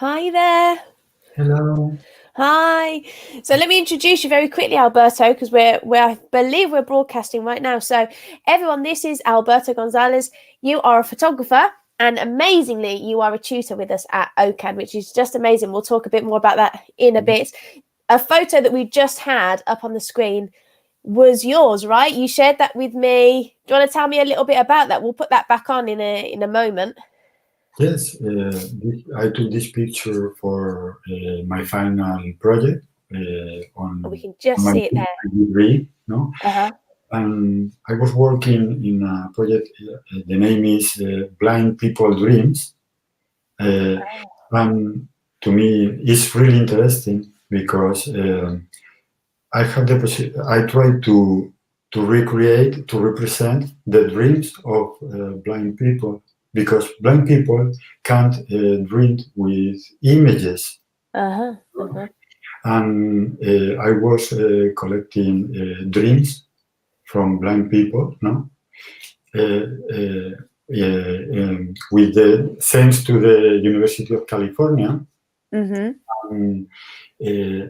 Hi there. Hello. Hi. So let me introduce you very quickly, Alberto, because I believe we're broadcasting right now. So everyone, this is Alberto Gonzalez. You are a photographer, and amazingly, you are a tutor with us at OCAD, which is just amazing. We'll talk a bit more about that in a bit. A photo that we just had up on the screen was yours, right? You shared that with me. Do you want to tell me a little bit about that? We'll put that back on in a moment. Yes, I took this picture for my final project on We can just my see it there. degree, no? Uh-huh. And I was working in a project. The name is Blind People Dreams, and to me, it's really interesting because I have I try to represent the dreams of blind people because blind people can't dream with images. Uh-huh. Uh-huh. And I was collecting dreams from blind people, no? With the thanks to the University of California. Mm-hmm.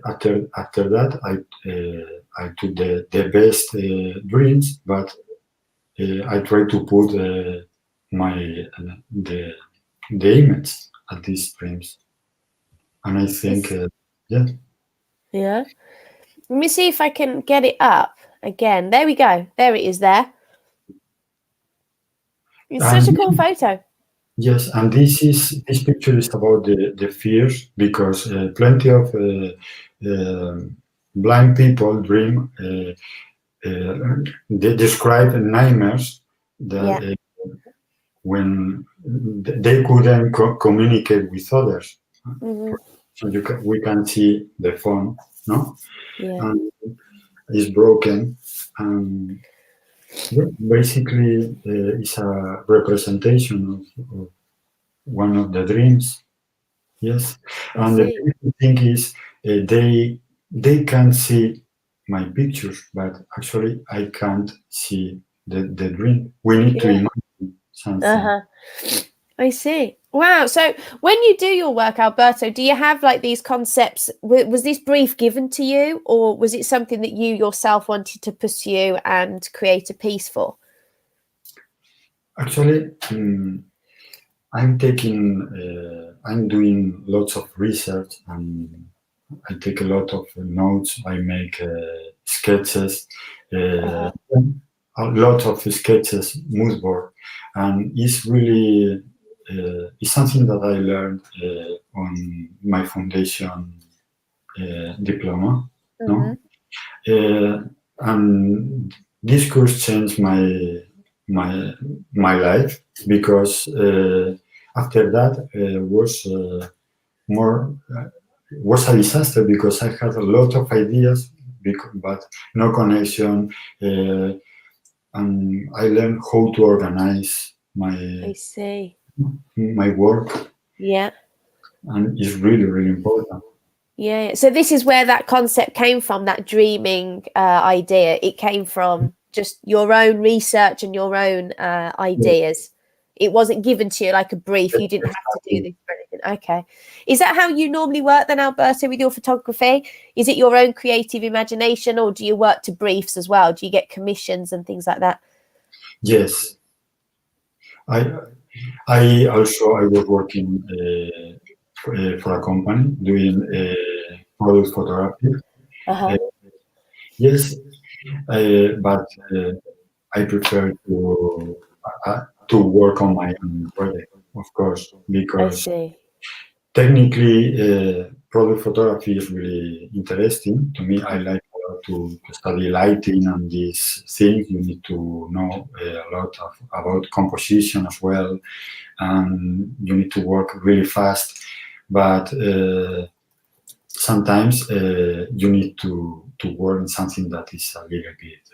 After that, I took the best dreams, but I try to put the image at these dreams, and I think yeah. Yeah. Let me see if I can get it up again. There we go. There it is there. It's such a cool photo. Yes, and this picture is about the fears because plenty of blind people dream. They describe nightmares that when they couldn't communicate with others. Mm-hmm. So we can see the phone, no? Yeah. And it's broken. And basically, it's a representation of one of the dreams. Yes, and the beautiful thing is they can see my pictures, but actually I can't see the dream. We need to imagine something. Uh-huh. I see. Wow. So when you do your work, Alberto, do you have like these concepts? Was this brief given to you, or was it something that you yourself wanted to pursue and create a piece for? Actually, I'm doing lots of research and I take a lot of notes. I make sketches, a lot of sketches, mood board, and it's really it's something that I learned on my foundation diploma. No, and this course changed my life because after that was a disaster because I had a lot of ideas but no connection, and I learned how to organize I see. my work. Yeah. And it's really important. Yeah. So this is where that concept came from, that dreaming idea. It came from just your own research and your own ideas. It wasn't given to you like a brief. You didn't have to do this for anything. Okay. Is that how you normally work then, Alberto, with your photography? Is it your own creative imagination, or do you work to briefs as well? Do you get commissions and things like that? Yes. I was working for a company doing product photography. Yes, but I prefer to work on my own project, of course, because technically product photography is really interesting to me. I like to study lighting and these things. You need to know a lot about composition as well, and you need to work really fast. But sometimes you need to work on something that is a little bit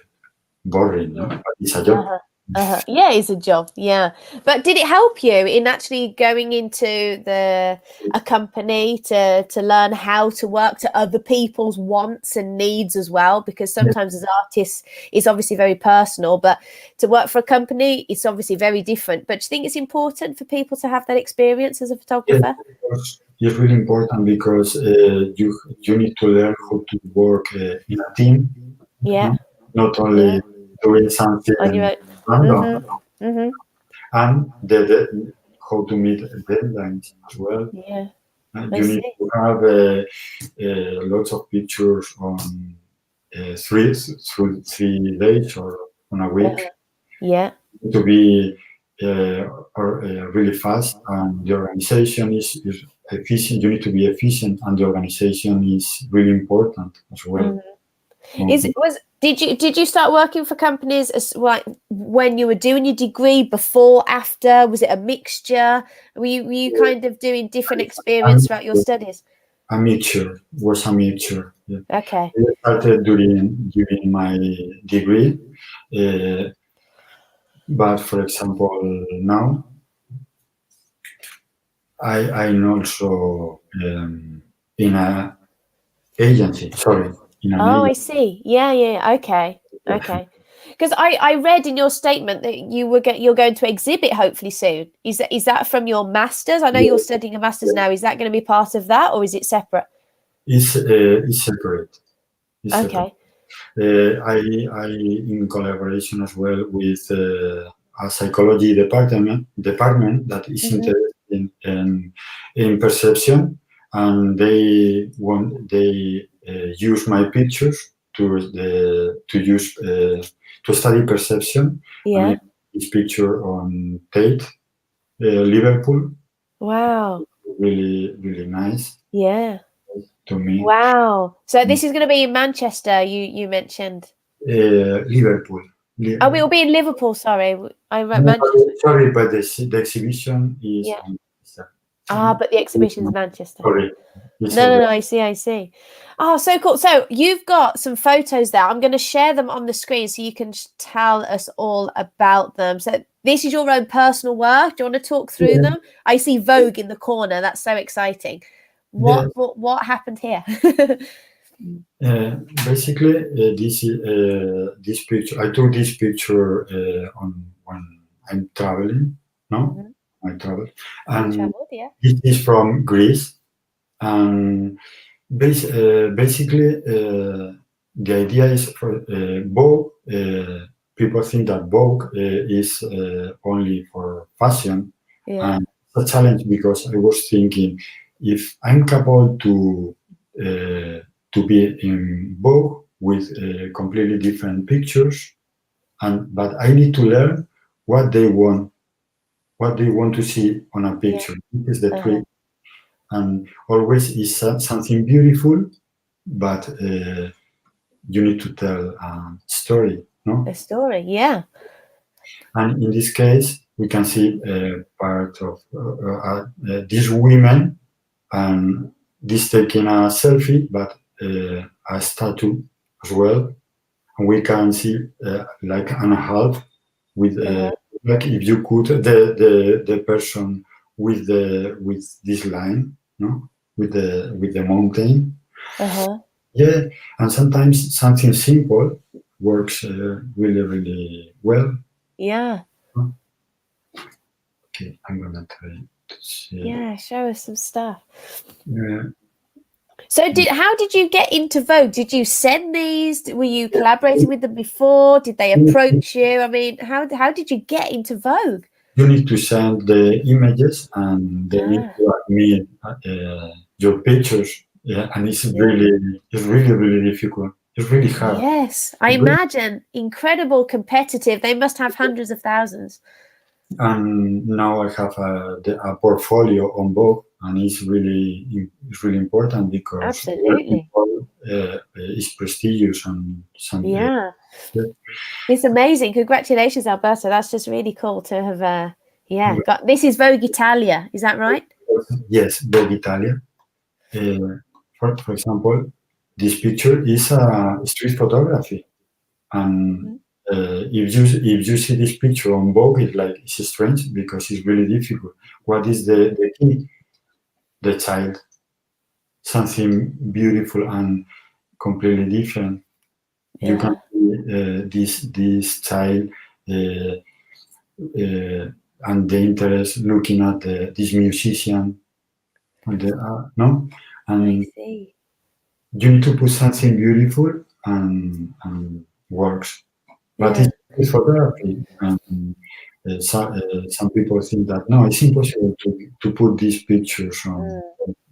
boring, no? But it's a job. Yeah, it's a job. Yeah, but did it help you in actually going into a company to learn how to work to other people's wants and needs as well? Because sometimes as artists, it's obviously very personal, but to work for a company, it's obviously very different. But do you think it's important for people to have that experience as a photographer? is really important because you need to learn how to work in a team, Yeah. no? Not only Yeah. doing something On your own. random, Mm-hmm. and how to meet deadlines as well. Yeah. I You need see. to have lots of pictures on 3 days or on a week Yeah. to be really fast, and the organization is efficient. You need to be efficient, and the organization is really important as well. Is was did you start working for companies as like when you were doing your degree, before, after? Was it a mixture? Were you kind of doing different experience throughout your studies? A mixture was a mixture. Yeah. Okay. I started during my degree, uh, but for example, now I'm also in a agency. Sorry, in an Oh, I agency. see. Yeah, yeah. Okay. Okay. Because I read in your statement that you're going to exhibit hopefully soon. Is that from your masters? I know you're studying a masters now. Is that going to be part of that, or is it separate? It's separate. It's separate. Okay. I in collaboration as well with a psychology department that is Hmm. interested in perception, and they use my pictures to study perception, and I Yeah. this picture on Tate, Liverpool, Wow. really nice Yeah. to me. Wow. So this is going to be in Manchester, you mentioned. Liverpool. Oh, it will be in Liverpool, sorry. I wrote No, Manchester. sorry, but the exhibition is Yeah. on. But the exhibition's Manchester. Sorry, it's No, no, already. no, I see. Oh, so cool. So you've got some photos there. I'm going to share them on the screen so you can tell us all about them. So this is your own personal work. Do you want to talk through Yeah, them? I see Vogue in the corner. That's so exciting. yeah. What happened here? Basically, this picture. I took this picture on when I'm traveling. No, Mhm. I travel, You and travelled, yeah. this is from Greece. And basically, the idea is for Vogue. People think that Vogue is only for fashion, Yeah. and it's a challenge because I was thinking if I'm capable to be in Vogue with completely different pictures, and but I need to learn what they want, what they want to see on a Yeah. picture. This is the Uh-huh. trick, and always is something beautiful, but you need to tell a story, no? A story, yeah. And in this case, we can see part of these women, and this taking a selfie, but a statue as well. And we can see like an half with Uh-huh. like if you could the person with this line, no, with the mountain. Uh-huh. Yeah, and sometimes something simple works really well. Yeah. Okay, I'm gonna try to see. Yeah, show us some stuff. Uh, So how did you get into Vogue? Did you send these? Were you collaborating with them before? Did they approach you? I mean, how did you get into Vogue? you need to send the images, and they need Ah, to admit your pictures. Yeah, and yeah. it's really difficult. It's really hard. Yes, I It's really- imagine incredible competitive. They must have hundreds of thousands. And now I have a portfolio on both, and it's really important because Absolutely. is prestigious and some. Yeah. Yeah. It's amazing. Congratulations, Alberto. That's just really cool to have got this is Vogue Italia, is that right? Yes, Vogue Italia. For example, this picture is a street photography, and Mhm. if you see this picture on Vogue, it's strange because it's really difficult. What is the key? The child, something beautiful and completely different. You can Yeah. see this child and the interest looking at this musician. no, I and see. you need to put something beautiful and works. But Yeah. it's photography, and some people think that no, it's impossible to put these pictures on.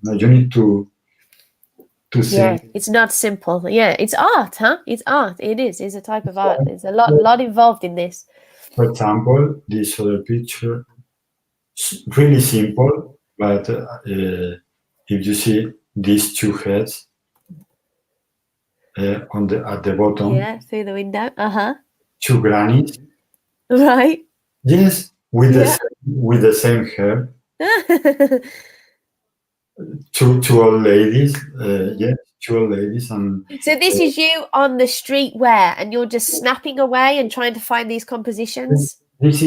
No, you need to Yeah, think. it's not simple. Yeah, it's art, huh? It's art. It is. It's a type of art. There's a lot involved in this. For example, this other picture, really simple, but if you see these two heads on the at the bottom, Yeah, through the window. Uh-huh. two grannies, Right. yes, Yeah. with the same hair, two old ladies, yes, two old ladies, and So this is you on the street wear, and you're just snapping away and trying to find these compositions. this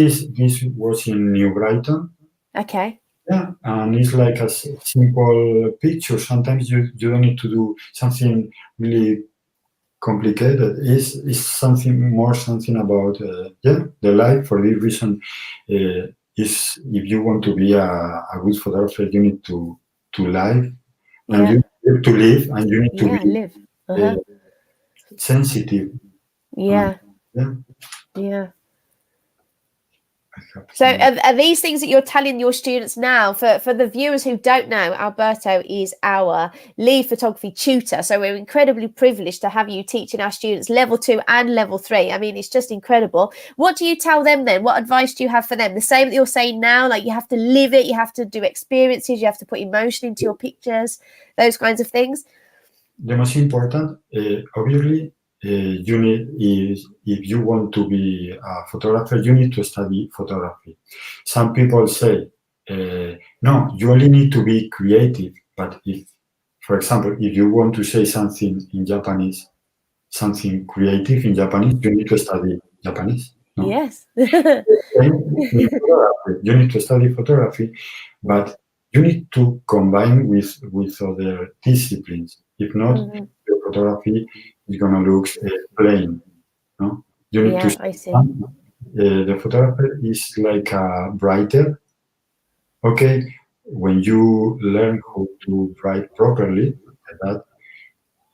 was in New Brighton. Okay. Yeah, and it's like a simple picture. Sometimes you don't need to do something really complicated. It's something about the life. For this reason, is if you want to be a good photographer, you need to live and Yeah. you need to live and you need to Yeah. be Live. Uh-huh. sensitive. And, Yeah. yeah, Yeah. I have So some. are these things that you're telling your students now? For the viewers who don't know, Alberto is our lead photography tutor. So we're incredibly privileged to have you teaching our students level 2 and level 3. I mean, it's just incredible. What do you tell them then? What advice do you have for them? The same that you're saying now, like you have to live it, you have to do experiences, you have to put emotion into your pictures, those kinds of things. The most important, obviously, you need is if you want to be a photographer, you need to study photography. Some people say, no, you only need to be creative. But if, for example, if you want to say something in Japanese, something creative in Japanese, you need to study Japanese. No? Yes. In photography, you need to study photography, but you need to combine with other disciplines. If not, Mhm. your photography is gonna look plain. No, you need to. Yeah, I see. The photographer is like a writer. Okay, when you learn how to write properly, like that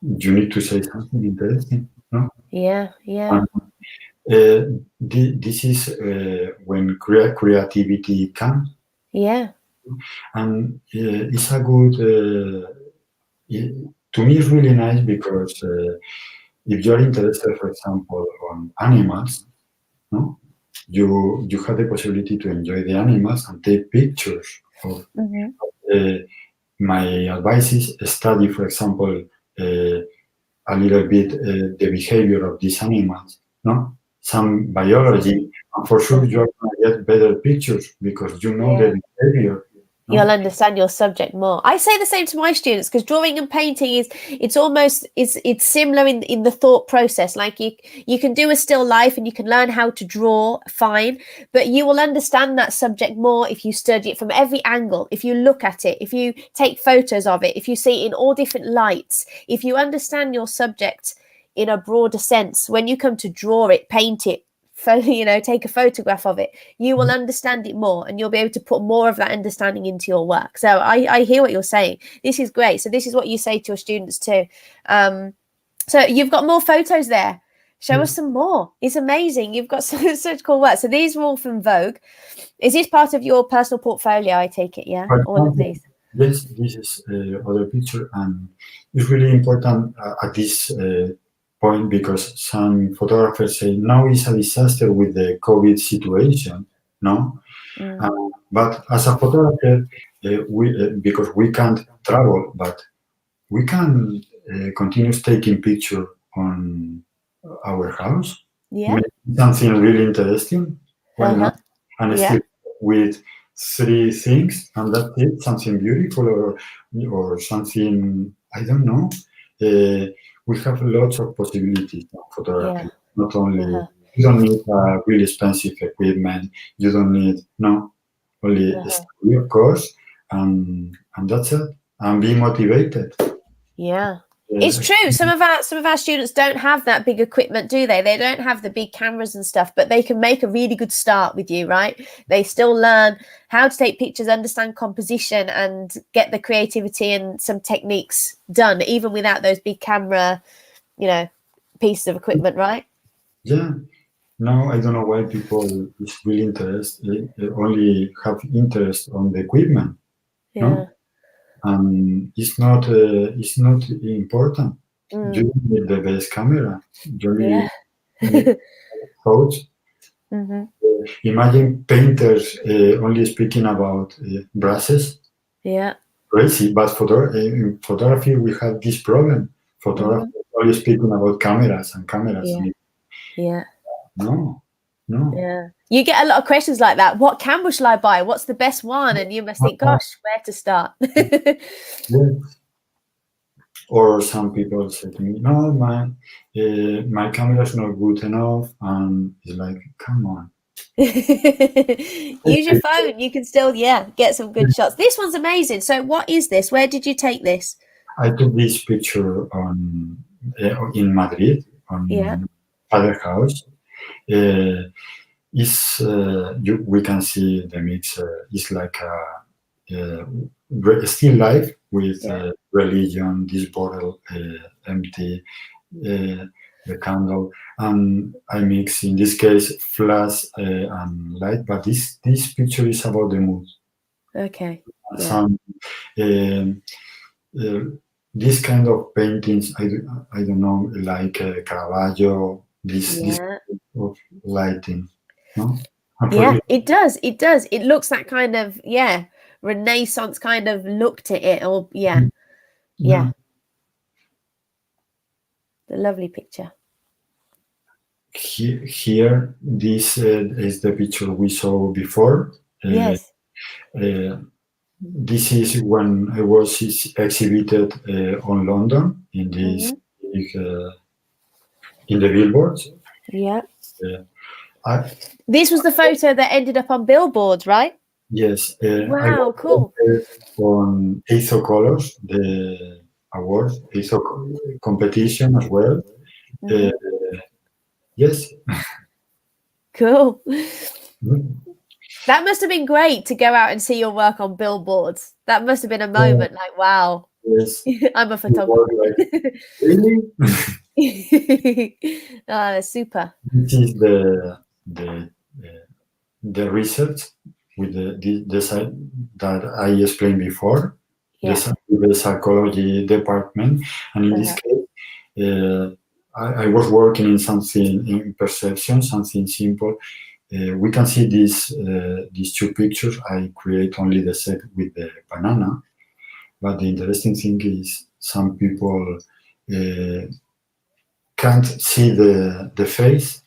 you need to say something interesting. No, Yeah, yeah, and this is when creativity comes. yeah. And it's a good, to me, it's really nice because if you're interested, for example, on animals, no, you have the possibility to enjoy the animals and take pictures of. Hmm. Uh, my advice is study, for example, a little bit the behavior of these animals, no, some biology, and for sure you're gonna get better pictures because you know Yeah. the behavior, You'll no. understand your subject more. I say the same to my students because drawing and painting is it's similar in the thought process. Like you can do a still life and you can learn how to draw fine, but you will understand that subject more if you study it from every angle, if you look at it, if you take photos of it, if you see it in all different lights, if you understand your subject in a broader sense, when you come to draw it, paint it, take a photograph of it, you will understand it more and you'll be able to put more of that understanding into your work. So I hear what you're saying. This is great. So this is what you say to your students too. So you've got more photos there. Show us some more. It's amazing. You've got such cool work. So these were all from Vogue. Is this part of your personal portfolio? I take it, yeah? For All of example, these. yes, this is other picture, and it's really important at this point because some photographers say now is a disaster with the COVID situation, no? Mm. But as a photographer, we because we can't travel, but we can continue taking picture on our house. Yeah. Maybe something really interesting. Why Uh-huh. not? And Yeah. still with three things, and that's it. Something beautiful or something I don't know. We have lots of possibilities in Yeah. photography. Not only Uh-huh. you don't need really expensive equipment. You don't need no only a Uh-huh. study, of course, and that's it. And be motivated. Yeah. It's true. Some of our students don't have that big equipment, do they? They don't have the big cameras and stuff, but they can make a really good start with you, right? They still learn how to take pictures, understand composition, and get the creativity and some techniques done, even without those big camera, pieces of equipment, right? Yeah. No, I don't know why people is really only have interest on the equipment. Yeah. No, it's not important. You need the best camera. You need thoughts. Imagine painters only speaking about brushes. Yeah. Crazy, but in photography we have this problem. Photography only speaking about cameras and cameras. Yeah. No. Yeah. You get a lot of questions like that. What camera shall I buy? What's the best one? And you must think, gosh, where to start? Yeah. Or some people say to me, no, my camera is not good enough. And it's like, come on. Use your phone. You can still, get some good shots. This one's amazing. So what is this? Where did you take this? I took this picture in Madrid, on Father House. We can see the mix. It's like a still life with religion, this bottle empty, the candle, and I mix in this case flash and light. But this picture is about the mood. Okay. Some this kind of paintings, I don't know, like Caravaggio, this kind of lighting. No? Yeah, it does. It does. It looks that kind of, Renaissance kind of look to it. Or, yeah. The lovely picture. Here, this is the picture we saw before. Yes. This is when I was exhibited on London in this in the billboards. Yeah. This was the photo that ended up on billboards, right? Yes. Wow, cool. On ASO Colors, the award, ASO competition as well. Yes. Cool. That must have been great to go out and see your work on billboards. That must have been a moment like, wow. Yes. I'm a photographer. Like, really? That's super. This is the research with the side that I explained before, the psychology department, and in this case, I was working in something in perception, something simple. We can see these two pictures. I create only the set with the banana, but the interesting thing is some people can't see the face.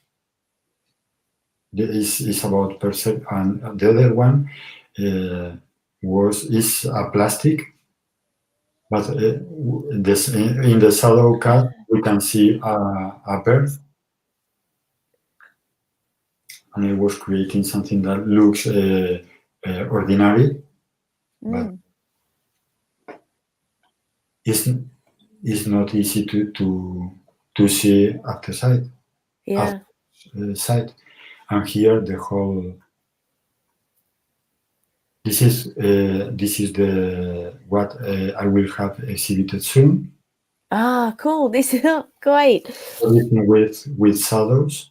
Is about perception, and the other one is a plastic, but in the shadow cut we can see a bird, and I was creating something that looks ordinary, but it's not easy to see after sight. Yeah. Sight. And here the whole. This is the what I will have exhibited soon. Ah, cool! This is great. With shadows.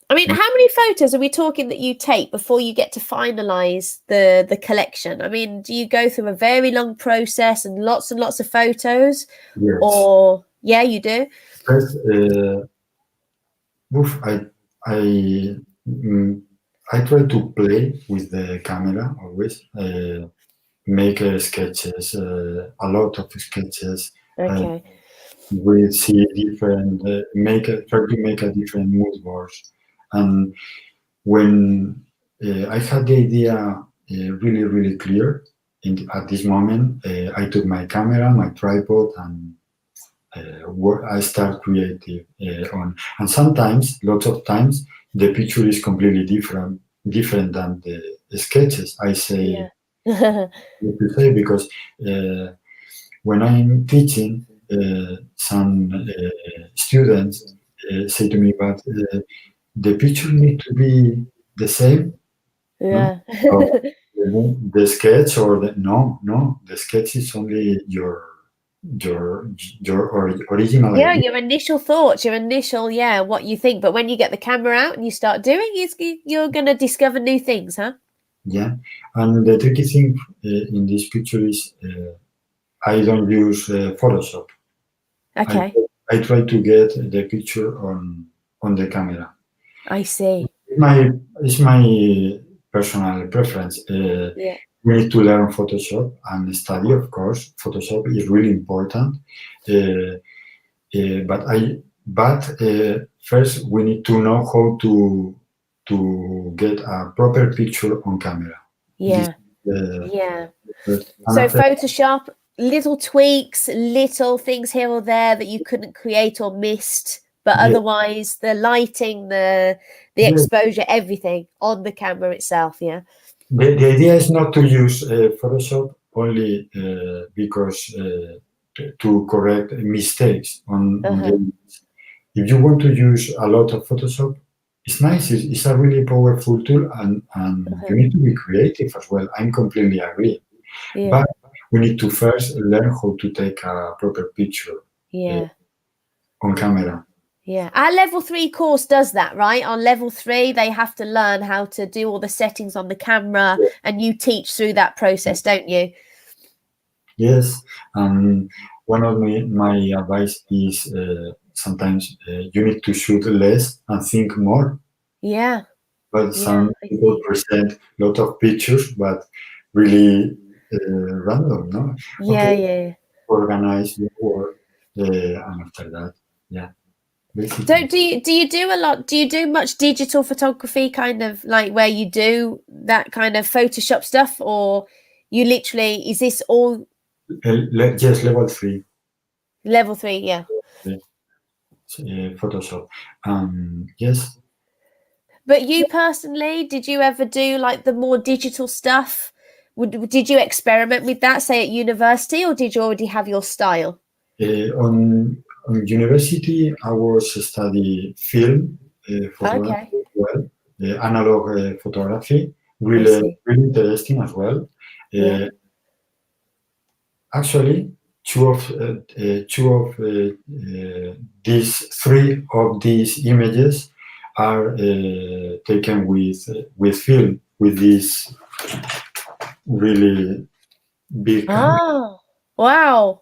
I mean, how many photos are we talking that you take before you get to finalize the collection? I mean, do you go through a very long process and lots of photos? Yes. Or you do. First, I try to play with the camera always. Make sketches, a lot of sketches. Okay. We see different. Try to make a different mood boards. And when I had the idea really, really clear at this moment, I took my camera, my tripod, and I start creative on. And sometimes, lots of times, the picture is completely different than the sketches. I say, because when I'm teaching, some students say to me, but the picture need to be the same, no? Yeah. Or the sketch or the sketch is only your original Yeah, idea. your initial thoughts, your initial, what you think. But when you get the camera out and you start doing, you're going to discover new things, huh? Yeah, and the tricky thing in this picture is I don't use Photoshop. I Okay, I try to get the picture on the camera. I see. My it's my personal preference. Yeah, We need to learn Photoshop and study, of course. Photoshop is really important. Uh, but first we need to know how to get a proper picture on camera. This yeah, the yeah. first. And So after Photoshop, little tweaks, little things here or there that you couldn't create or missed, but yeah, otherwise the lighting, the yeah, exposure, everything on the camera itself. Yeah. the idea is not to use Photoshop only because to correct mistakes on the Uh-huh. image. If you want to use a lot of Photoshop, it's nice. It's a really powerful tool, and Uh-huh. you need to be creative as well. I'm completely agree. Yeah. But we need to first learn how to take a proper picture uh, Yeah. on camera. Yeah. Our level 3 course does that, right? On level 3, they have to learn how to do all the settings on the camera, and you teach through that process, don't you? Yes, one of my advice is sometimes you need to shoot less and think more. Yeah. But Yeah, some I people see. present a lot of pictures, but really random, no? Yeah, Okay, yeah. organize your work, and after that, yeah, So basically. do you do a lot? Do you do much digital photography, kind of like where you do that kind of Photoshop stuff, or you literally is this all Yes, level three, level 3? Yeah. Photoshop. Yes, But you personally, did you ever do like the more digital stuff? Did you experiment with that, say at university, or did you already have your style? on university, I was study film photography Okay, as well, analog photography, I really, see. really interesting as well. Yeah. Uh, Actually, these three of these images are taken with film with this really big camera. Oh, wow.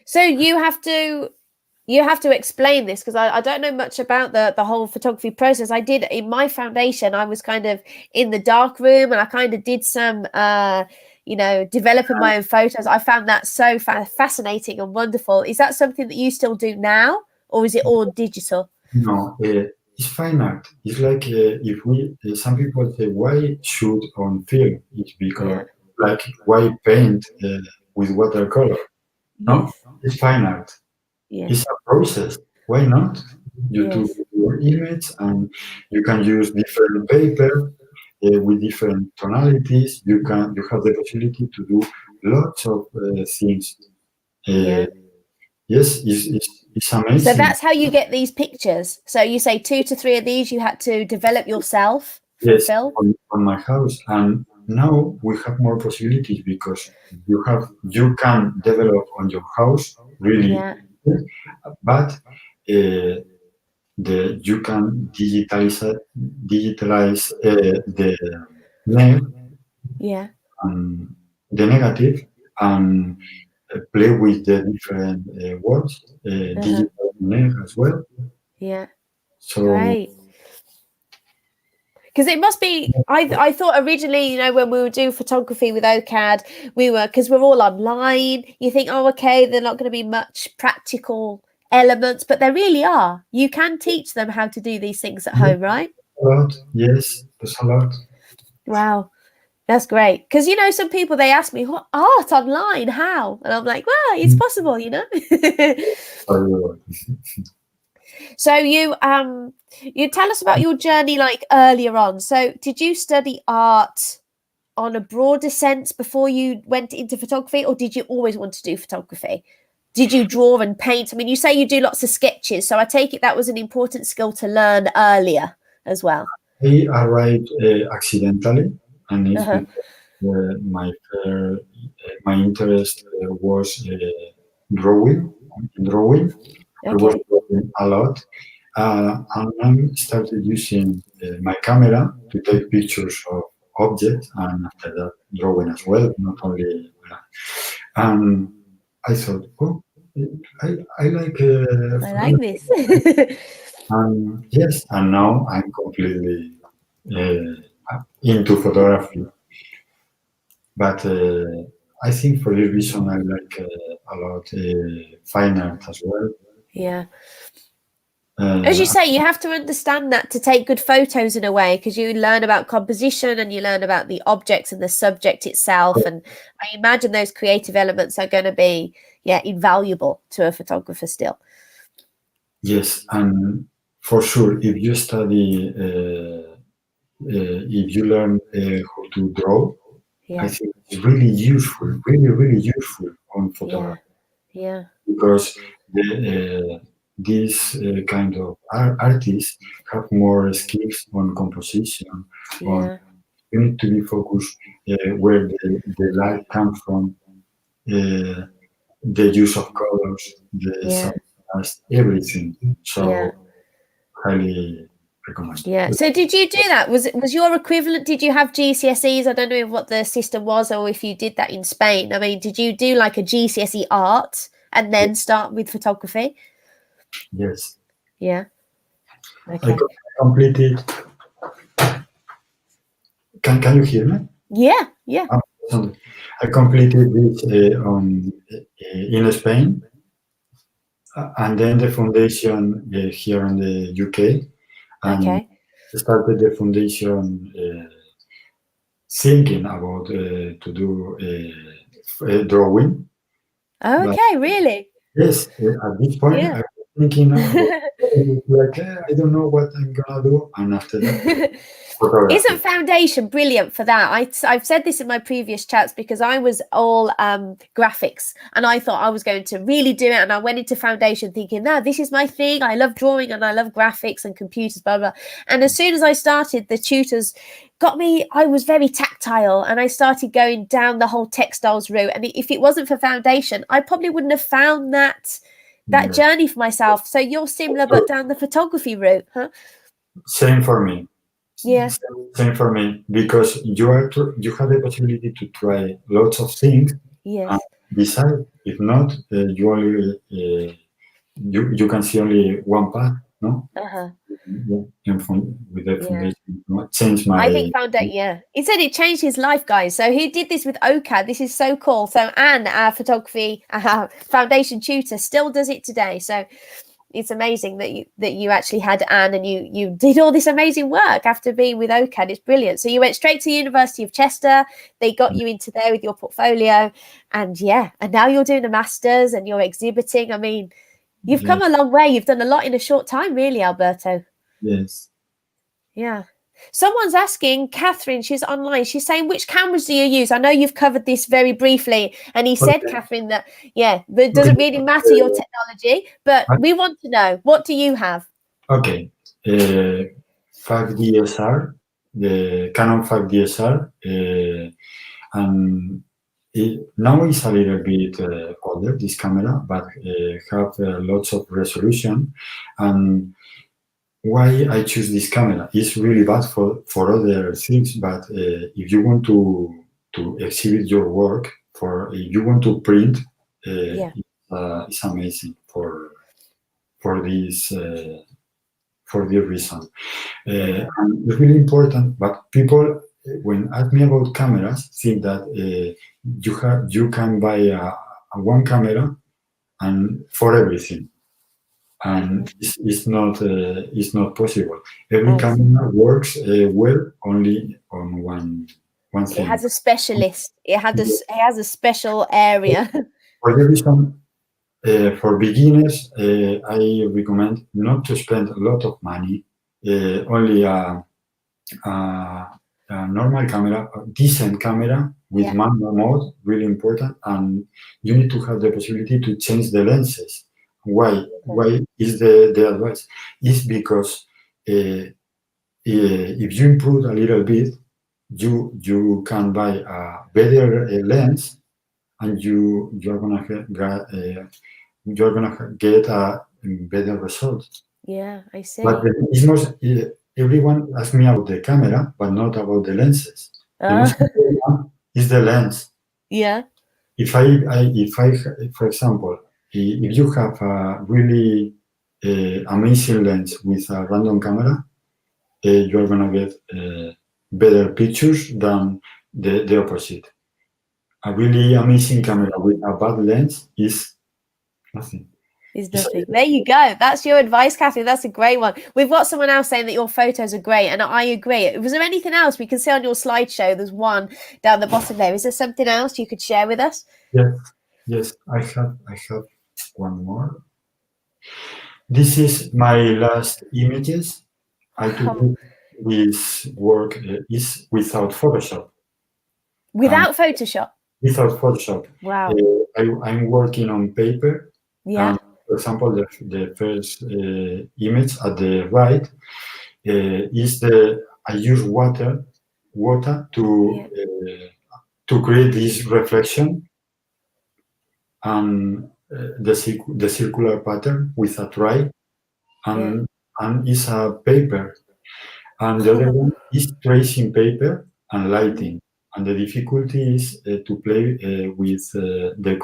So you have to explain this because I don't know much about the whole photography process. I did in my foundation, I was kind of in the dark room and I kind of did some developing my own photos. I found that so fascinating and wonderful. Is that something that you still do now, or is it all digital? No, it's fine art. It's like if we some people say why shoot on film? It's because Yeah. like why paint with watercolor? No, Yes. it's fine art. Yeah. It's a process. Why not? You do Yes. your image and you can use different paper with different tonalities. You have the possibility to do lots of things. Uh, Yeah. yes, it's So amazing. that's how you get these pictures. So you say 2 to 3 of these you had to develop yourself from Yes, film. on my house, and now we have more possibilities because you can develop on your house really, Yeah. but you can digitalize the neg Yeah. and the negative and play with the different words, Uh-huh. digital neg as well. Yeah. So Great. Because it must be. I thought originally, when we were doing photography with OCAD, because we're all online. You think, oh, okay, they're not going to be much practical elements, but there really are. You can teach them how to do these things at yeah, home, right? a lot, yes, there's a lot. Wow, that's great. Because some people they ask me, what art online? How? And I'm like, well, it's possible. Uh, So you tell us about your journey like earlier on. So did you study art on a broader sense before you went into photography, or did you always want to do photography? Did you draw and paint? I mean, you say you do lots of sketches, so I take it that was an important skill to learn earlier as well. I arrived accidentally, and it's Uh-huh. because my interest was drawing. Drawing. I was Okay. drawing a lot, and I started using my camera to take pictures of objects, and after that, drawing as well, not only. And I thought, oh, I like. I like this. And yes, and now I'm completely into photography. But I think for this reason I like a lot fine art as well. Yeah. As you say, you have to understand that to take good photos in a way, because you learn about composition and you learn about the objects and the subject itself. And I imagine those creative elements are going to be, invaluable to a photographer still. Yes, and for sure, if you study, if you learn how to draw, I think it's really useful, really, really useful on photography. Yeah. Because these kind of artists have more skills on composition. On you need to be focused where the light comes from, the use of colors, the contrast, everything. So highly recommend. Yeah. So did you do that? Was your equivalent? Did you have GCSEs? I don't know what the system was, or if you did that in Spain. I mean, did you do like a GCSE art and then start with photography? Yes. Yeah. Okay. I completed. Can you hear me? Yeah. Yeah. I completed this in Spain, and then the foundation here in the UK, and started the foundation thinking about to do drawing. Okay, really? Yes, at this point I was thinking like I don't know what I'm gonna do, and after that. Isn't foundation brilliant for that? I've said this in my previous chats, because I was all graphics and I thought I was going to really do it, and I went into foundation thinking, no, this is my thing. I love drawing and I love graphics and computers, blah, blah. And as soon as I started, the tutors got me, I was very tactile, and I started going down the whole textiles route. And if it wasn't for foundation, I probably wouldn't have found that journey for myself. So you're similar, but down the photography route, huh? Same for me. Yeah. Same for me, because you have the possibility to try lots of things. Yes. And decide. If not, you only you can see only one path, no? With the foundation, change my. I think foundation. He said it changed his life, guys. So he did this with OCAD. This is so cool. So Anne, our photography foundation tutor, still does it today. So it's amazing that you actually had Anne, and you did all this amazing work after being with OCAD. It's brilliant. So you went straight to the University of Chester. They got you into there with your portfolio, and now you're doing a master's and you're exhibiting. I mean, you've come a long way. You've done a lot in a short time, really, Alberto. Yes. Yeah. Someone's asking, Catherine, she's online. She's saying, which cameras do you use? I know you've covered this very briefly. And he said, Catherine, that, it doesn't really matter your technology, but we want to know, what do you have? Okay. 5DSR, the Canon 5DSR. And now it's a little bit older, this camera, but have lots of resolution. And why I choose this camera is really bad for other things, but if you want to exhibit your work, if you want to print, it's amazing for this reason. And it's really important, but people, when ask me about cameras, think that you can buy a one camera and for everything. And it's not possible. Every camera works well only on one thing. It has a specialist. It has a special area. For the reason, for beginners, I recommend not to spend a lot of money. Only a a normal camera, a decent camera with manual mode, really important, and you need to have the possibility to change the lenses. Why? Why is the advice? Is because if you improve a little bit, you can buy a better lens, and you're gonna get a better result. Yeah, I see. But it's most, everyone asks me about the camera, but not about the lenses. The most important one is the lens. Yeah. If I, for example, if you have a really amazing lens with a random camera, you're gonna get better pictures than the opposite. A really amazing camera with a bad lens is nothing. Is nothing. There you go. That's your advice, Kathy. That's a great one. We've got someone else saying that your photos are great, and I agree. Was there anything else we can see on your slideshow? There's one down the bottom there. Is there something else you could share with us? Yes. I have one more. This is my last images. I took this work is without Photoshop. Without Photoshop? Without Photoshop. Wow. I'm working on paper. Yeah. For example, the first image at the right is I use water to create this reflection, and the circular pattern with a try, and is a paper, and the other one is tracing paper and lighting, and the difficulty is to play with the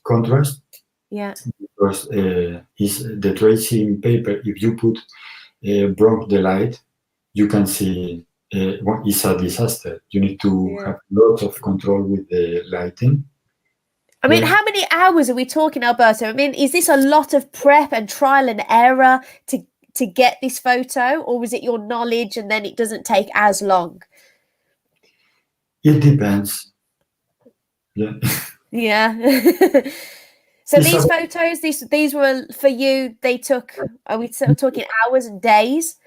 contrast. Yeah. Because is the tracing paper, if you put broke the light, you can see it's a disaster. You need to have lots of control with the lighting. I mean, how many hours are we talking, Alberto? I mean, is this a lot of prep and trial and error to get this photo, or was it your knowledge and then it doesn't take as long? It depends. So these photos, these were for you. They took. Are we still talking hours and days?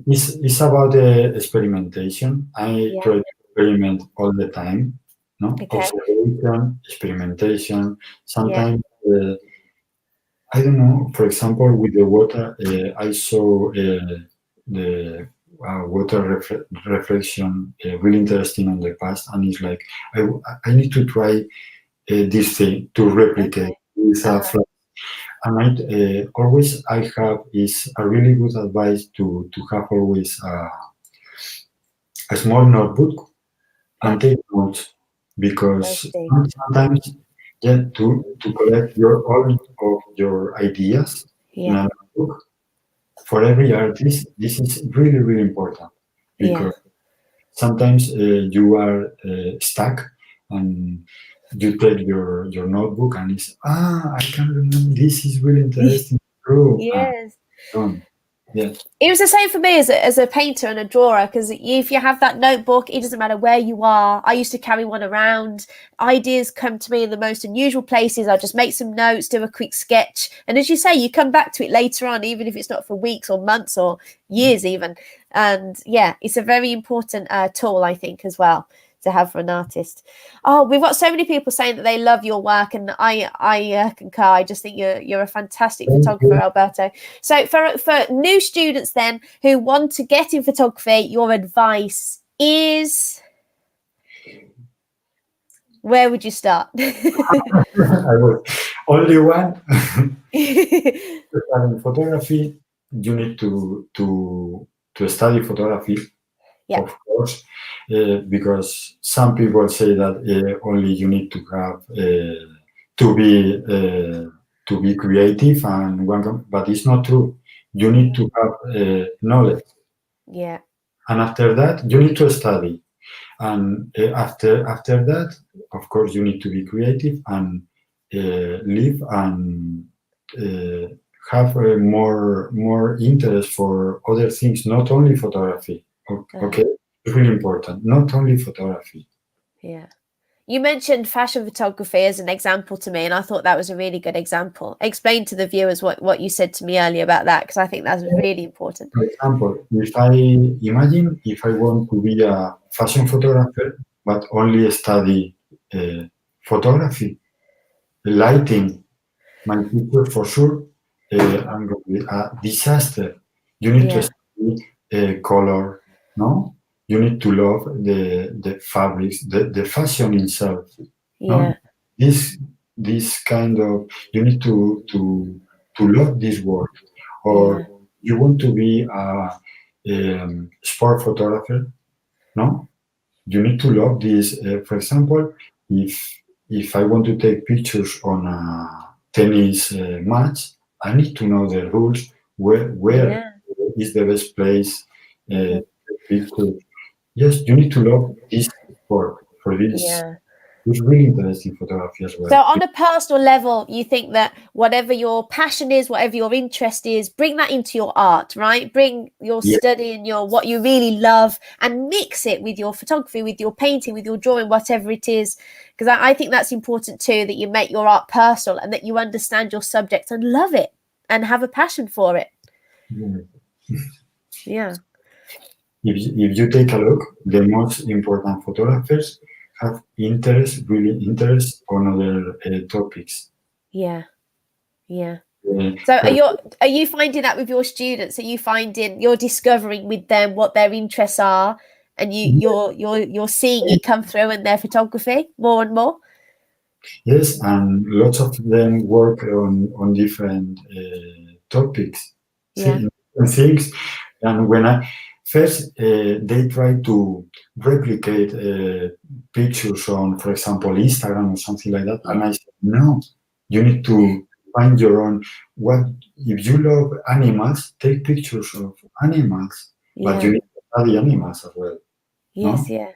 It's about the experimentation. I try to experiment all the time. No, observation, experimentation. Sometimes I don't know. For example, with the water, I saw the water reflection really interesting on the past, and it's like I need to try this thing to replicate with a flash. And always I have is a really good advice to have always a small notebook and take notes, because sometimes to collect all of your ideas in a notebook. For every artist, this is really, really important, because sometimes you are stuck and you take your notebook and it's I can remember, this is really interesting. True. Yes. It was the same for me as a painter and a drawer, because if you have that notebook, it doesn't matter where you are. I used to carry one around. Ideas come to me in the most unusual places. I just make some notes, do a quick sketch, and as you say, you come back to it later on, even if it's not for weeks or months or years even. And it's a very important tool, I think, as well, to have for an artist. We've got so many people saying that they love your work, and I concur. I just think you're a fantastic photographer, Alberto. So for new students then who want to get in photography, your advice is, where would you start? I would only one. In photography, you need to study photography. Of course, because some people say that only you need to have to be creative and but it's not true. You need to have knowledge. And after that, you need to study. And after that, of course, you need to be creative and live and have more interest for other things, not only photography. Okay, it's really important. Not only photography. You mentioned fashion photography as an example to me, and I thought that was a really good example. Explain to the viewers what you said to me earlier about that, because I think that's really important. For example, if I want to be a fashion photographer, but only study photography, lighting. My teacher for sure, I'm going to be a disaster. You need to study color, no? You need to love the fabrics, the fashion itself. No? This kind of, you need to love this work, or you want to be a sport photographer, no? You need to love this. For example, if I want to take pictures on a tennis match, I need to know the rules. Where is the best place to take pictures? Yes, you need to love this sport for this. It's really interesting photography as well. So on a personal level, you think that whatever your passion is, whatever your interest is, bring that into your art, right? Bring your study and your what you really love and mix it with your photography, with your painting, with your drawing, whatever it is. Because I think that's important too, that you make your art personal and that you understand your subject and love it and have a passion for it. Yeah. If you take a look, the most important photographers have really interest on other topics. Yeah. So are you finding that with your students? Are you finding you're discovering with them what their interests are, and you're seeing it come through in their photography more and more? Yes, and lots of them work on different topics, different things. And when I first they try to replicate pictures on, for example, Instagram or something like that, and I said, no, you need to find your own. What if you love animals? Take pictures of animals, but you need to study animals as well. Yes, no?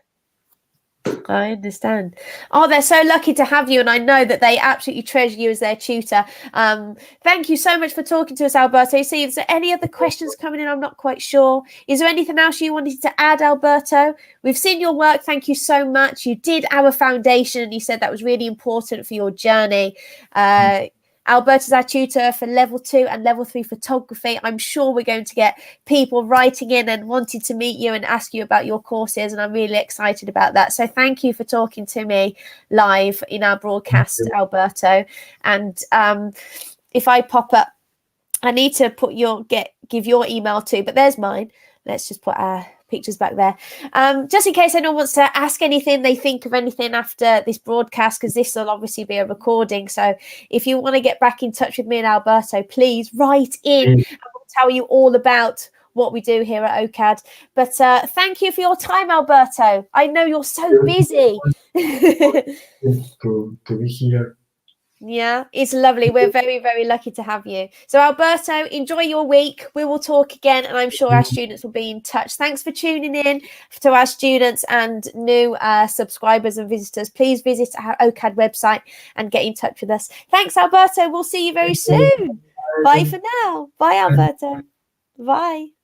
I understand. Oh, they're so lucky to have you, and I know that they absolutely treasure you as their tutor. Thank you so much for talking to us, Alberto. See, is there any other questions coming in? I'm not quite sure. Is there anything else you wanted to add, Alberto? We've seen your work. Thank you so much. You did our foundation, and you said that was really important for your journey. Alberto's our tutor for level 2 and level 3 photography. I'm sure we're going to get people writing in and wanting to meet you and ask you about your courses, and I'm really excited about that. So thank you for talking to me live in our broadcast, Alberto. And if I pop up, I need to put give your email too, but there's mine. Let's just put our pictures back there, just in case anyone wants to ask anything, they think of anything after this broadcast, because this will obviously be a recording. So if you want to get back in touch with me and Alberto, please write in and we'll tell you all about what we do here at OCAD. But thank you for your time, Alberto. I know you're so busy. to be here. Yeah, it's lovely. We're very, very lucky to have you. So, Alberto, enjoy your week. We will talk again, and I'm sure our students will be in touch. Thanks for tuning in to our students and new subscribers and visitors. Please visit our OCAD website and get in touch with us. Thanks, Alberto. We'll see you very soon. Bye for now. Bye, Alberto. Bye.